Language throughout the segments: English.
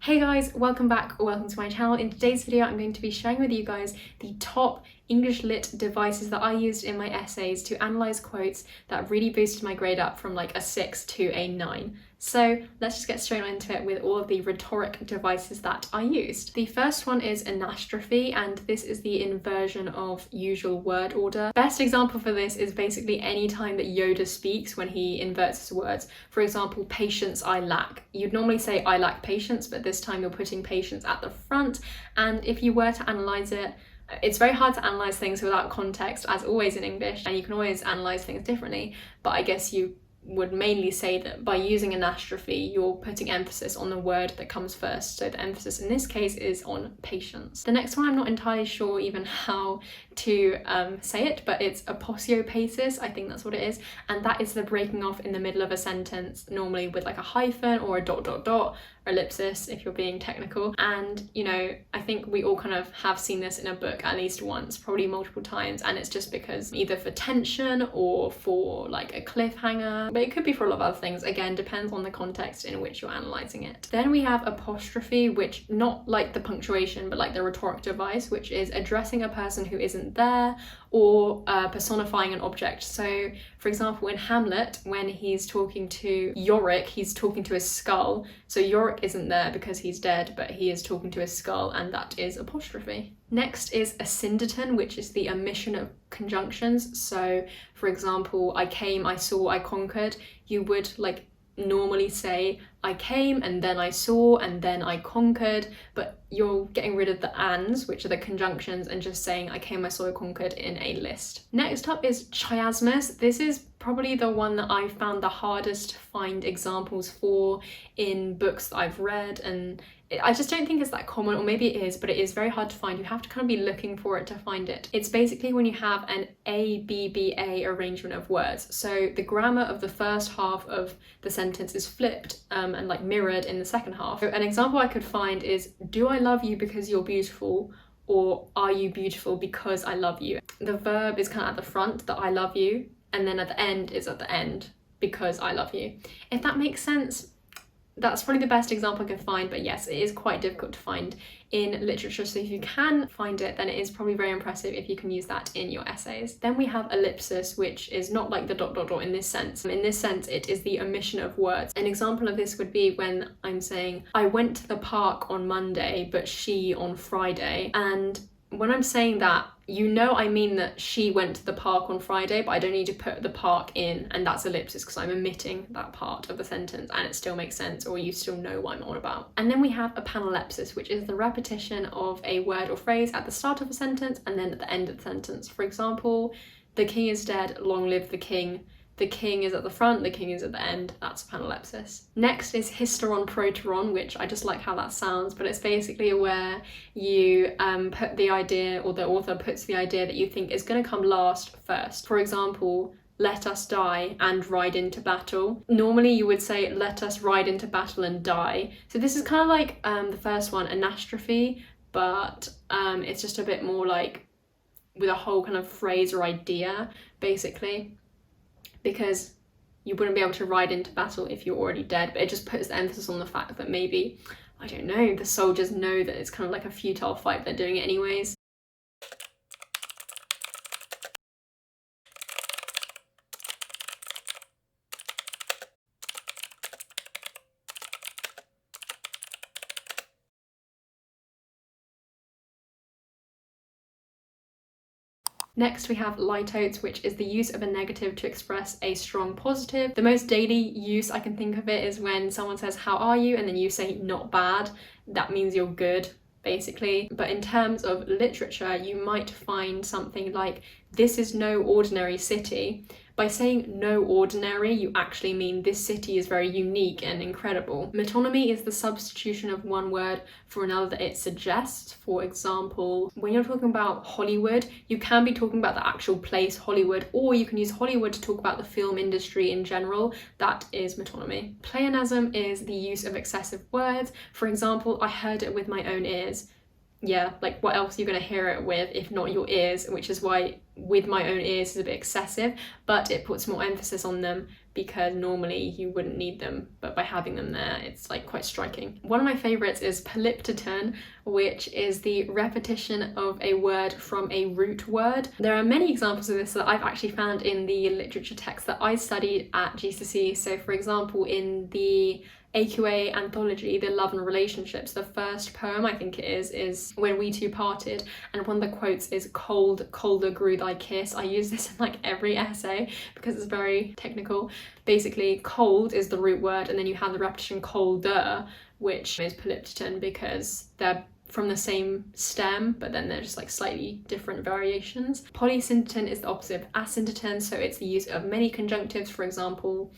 Hey guys, welcome back or welcome to my channel. In today's video, I'm going to be sharing with you guys the top English lit devices that I used in my essays to analyse quotes that really boosted my grade up from like a 6 to a 9. So let's just get straight into it with all of the rhetoric devices that I used. The first one is Anastrophe, and this is the inversion of usual word order. Best example for this is basically any time that Yoda speaks when he inverts his words. For example, patience I lack. You'd normally say I lack patience, but this time you're putting patience at the front. And if you were to analyse it, it's very hard to analyse things without context, as always in English, and you can always analyse things differently, but I guess you would mainly say that by using anastrophe, you're putting emphasis on the word that comes first. So the emphasis in this case is on patience. The next one, I'm not entirely sure even how to say it, but it's apocope, I think that's what it is. And that is the breaking off in the middle of a sentence, normally with like a hyphen or a ... or ellipsis if you're being technical. And you know, I think we all kind of have seen this in a book at least once, probably multiple times, and it's just because either for tension or for like a cliffhanger, but it could be for a lot of other things. Again, depends on the context in which you're analysing it. Then we have apostrophe, which not like the punctuation but like the rhetoric device, which is addressing a person who isn't there or personifying an object. So for example, in Hamlet, when he's talking to Yorick, he's talking to his skull. So Yorick isn't there because he's dead, but he is talking to his skull, and that is apostrophe. Next is Asyndeton, which is the omission of conjunctions. So for example, I came, I saw, I conquered. You would like normally say I came and then I saw and then I conquered, but you're getting rid of the ands, which are the conjunctions, and just saying I came, I saw, I conquered in a list. Next up is chiasmus. This is probably the one that I found the hardest to find examples for in books that I've read, and I just don't think it's that common, or maybe it is, but it is very hard to find. You have to kind of be looking for it to find it. It's basically when you have an ABBA arrangement of words. So the grammar of the first half of the sentence is flipped and like mirrored in the second half. So an example I could find is, do I love you because you're beautiful? Or are you beautiful because I love you? The verb is kind of at the front, that I love you, and then at the end is at the end, because I love you. If that makes sense. That's probably the best example I can find, but yes, it is quite difficult to find in literature, so if you can find it, then it is probably very impressive if you can use that in your essays. Then we have ellipsis, which is not like the ... in this sense. In this sense, it is the omission of words. An example of this would be when I'm saying, I went to the park on Monday, but she on Friday. And when I'm saying that, you know I mean that she went to the park on Friday, but I don't need to put the park in, and that's ellipsis because I'm omitting that part of the sentence and it still makes sense, or you still know what I'm on about. And then we have a panalepsis, which is the repetition of a word or phrase at the start of a sentence and then at the end of the sentence. For example, the king is dead, long live the king. The king is at the front, the king is at the end. That's panalepsis. Next is Hysteron, proteron, which I just like how that sounds, but it's basically where you put the idea, or the author puts the idea that you think is going to come last first. For example, let us die and ride into battle. Normally you would say let us ride into battle and die. So this is kind of like the first one, Anastrophe, but it's just a bit more like with a whole kind of phrase or idea, basically. Because you wouldn't be able to ride into battle if you're already dead, but it just puts the emphasis on the fact that maybe, I don't know, the soldiers know that it's kind of like a futile fight, they're doing it anyways. Next we have Litotes, which is the use of a negative to express a strong positive. The most daily use I can think of it is when someone says, how are you? And then you say, not bad. That means you're good, basically. But in terms of literature, you might find something like, this is no ordinary city. By saying no ordinary, you actually mean this city is very unique and incredible. Metonymy is the substitution of one word for another that it suggests. For example, when you're talking about Hollywood, you can be talking about the actual place Hollywood, or you can use Hollywood to talk about the film industry in general. That is metonymy. Pleonasm is the use of excessive words. For example, I heard it with my own ears. Yeah, like what else are you going to hear it with if not your ears, which is why with my own ears is a bit excessive, but it puts more emphasis on them because normally you wouldn't need them, but by having them there, it's like quite striking. One of my favorites is Polyptoton, which is the repetition of a word from a root word. There are many examples of this that I've actually found in the literature text that I studied at GCSE. So for example, in the AQA anthology, The Love and Relationships, the first poem, I think it is When We Two Parted, and one of the quotes is "Cold, colder grew thy kiss." I use this in like every essay because it's very technical. Basically, cold is the root word, and then you have the repetition colder, which is Polyptoton because they're from the same stem, but then they're just like slightly different variations. Polysyndeton is the opposite of Asyndeton, so it's the use of many conjunctives. For example,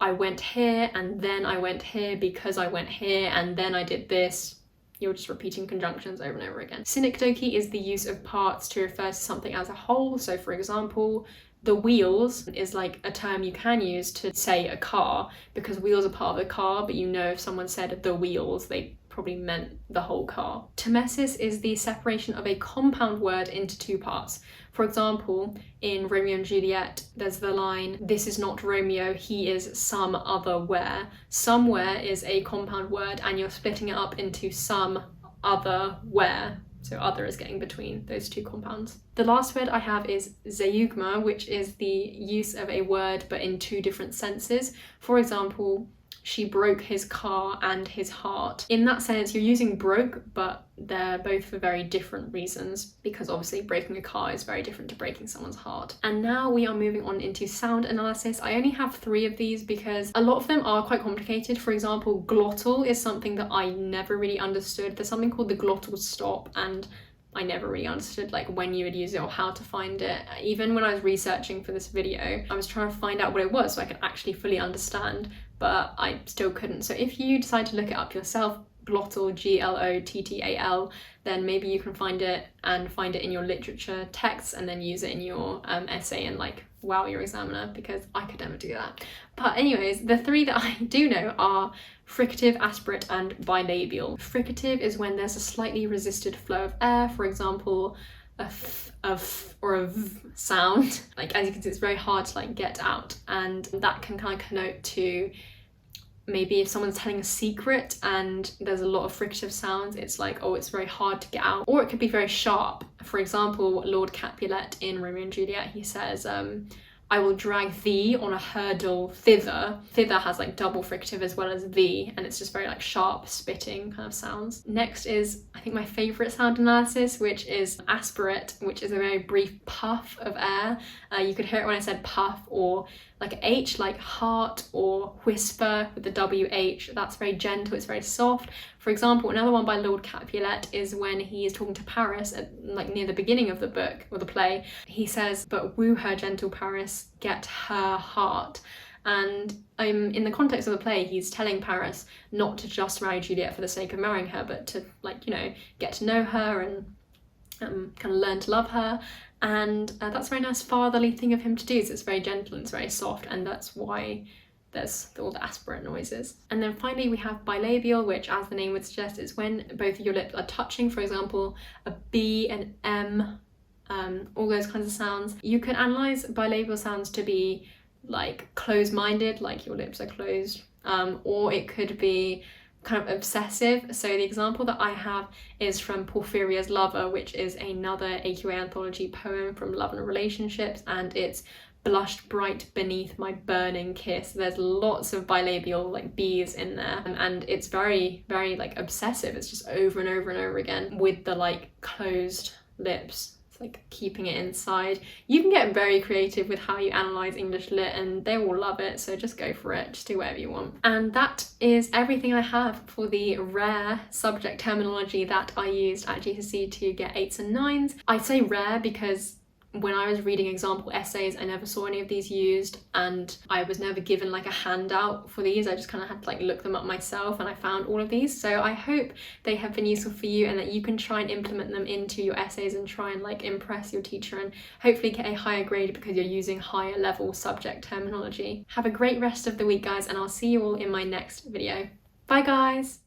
I went here and then I went here because I went here and then I did this. You're just repeating conjunctions over and over again. Synecdoche is the use of parts to refer to something as a whole. So for example, the wheels is like a term you can use to say a car because wheels are part of the car, but you know if someone said the wheels, they probably meant the whole car. Tmesis is the separation of a compound word into two parts. For example, in Romeo and Juliet, there's the line, "This is not Romeo, he is some other where." Somewhere is a compound word and you're splitting it up into some other where. So other is getting between those two compounds. The last word I have is Zeugma, which is the use of a word but in two different senses. For example, she broke his car and his heart. In that sense, you're using broke, but they're both for very different reasons, because obviously breaking a car is very different to breaking someone's heart. And now we are moving on into sound analysis. I only have 3 of these because a lot of them are quite complicated. For example, glottal is something that I never really understood. There's something called the glottal stop, and I never really understood like when you would use it or how to find it. Even when I was researching for this video, I was trying to find out what it was so I could actually fully understand, but I still couldn't. So if you decide to look it up yourself, glottal, Glottal, then maybe you can find it in your literature texts and then use it in your essay and like wow your examiner, because I could never do that. But anyways, the 3 that I do know are fricative, aspirate, and bilabial. Fricative is when there's a slightly resisted flow of air, for example, a f or a v sound. Like as you can see, it's very hard to like get out, and that can kind of connote to maybe if someone's telling a secret and there's a lot of fricative sounds, it's like, oh, it's very hard to get out. Or it could be very sharp. For example, Lord Capulet in Romeo and Juliet, he says, "I will drag thee on a hurdle thither." Thither has like double fricative as well as thee, and it's just very like sharp spitting kind of sounds. Next is, I think, my favourite sound analysis, which is aspirate, which is a very brief puff of air. You could hear it when I said puff, or like H, like heart, or whisper with the WH. That's very gentle, it's very soft. For example, another one by Lord Capulet is when he is talking to Paris at like near the beginning of the book or the play. He says, "But woo her, gentle Paris, get her heart." And in the context of the play, he's telling Paris not to just marry Juliet for the sake of marrying her, but to like, you know, get to know her and kind of learn to love her. And that's a very nice fatherly thing of him to do. So it's very gentle and it's very soft, and that's why there's all the aspirate noises. And then finally we have bilabial, which, as the name would suggest, is when both of your lips are touching. For example, a B and M, all those kinds of sounds. You can analyze bilabial sounds to be like closed-minded, like your lips are closed, or it could be kind of obsessive. So the example that I have is from Porphyria's Lover, which is another AQA anthology poem from Love and Relationships, and it's "Blushed bright beneath my burning kiss." There's lots of bilabial like B's in there, and it's very, very like obsessive. It's just over and over and over again with the like closed lips. Like keeping it inside. You can get very creative with how you analyze English lit, and they will love it, so just go for it, just do whatever you want. And that is everything I have for the rare subject terminology that I used at GCSE to get 8s and 9s. I say rare because when I was reading example essays, I never saw any of these used, and I was never given like a handout for these. I just kind of had to like look them up myself, and I found all of these. So I hope they have been useful for you and that you can try and implement them into your essays and try and like impress your teacher and hopefully get a higher grade because you're using higher level subject terminology. Have a great rest of the week, guys, and I'll see you all in my next video. Bye, guys!